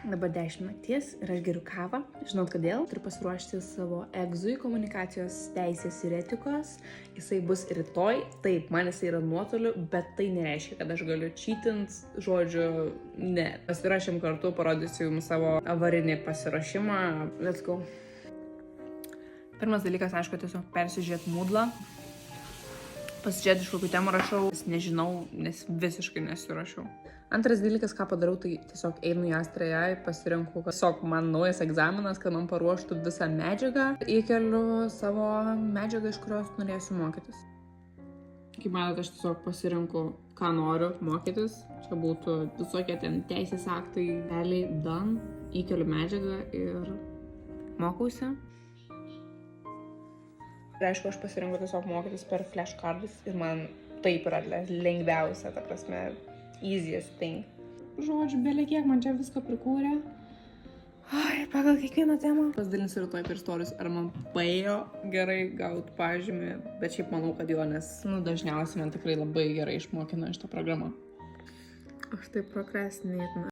Dabar 10 nakties ir aš geriu kavą. Žinot kodėl? Turiu pasiruošti savo egzui komunikacijos teisės ir etikos. Jisai bus rytoj. Taip, man jisai yra nuotoliu, bet tai nereiškia, kad aš galiu cheatint. Žodžiu, ne. Pasirašym kartu, parodysiu jums savo avarinį pasirašymą. Let's go. Pirmas dalykas, aišku, tiesiog persižiūrėti Moodlą. Pasižiūrėti, iš kokių temų rašau. Nežinau, nes visiškai nesirašiau. Antras dalykas, ką padarau, tai tiesiog einu į Astrajai, pasirenku, tiesiog man naujas egzaminas, kad man paruoštų visą medžiagą. Įkeliu savo medžiagą, iš kurios norėsiu mokytis. Kaip matote, aš tiesiog pasirenku, ką noriu mokytis. Čia būtų visokie ten teisės aktai, realiai done. Įkeliu medžiagą ir mokausi. Ir aišku, aš pasirenku tiesiog mokytis per flashcardus ir man taip yra lengviausia, ta prasme, easiest thing. Žodžiu, belė kiek man čia viską prikūrė. Ai, pagal kiekvieną temą. Pasidalinsiu rytoj per stories, ar man paėjo gerai gauti pažymį, bet šiaip manau, kad jo, nes dažniausiai man tikrai labai gerai išmokina šitą programą. Aš taip prokrastinėtina.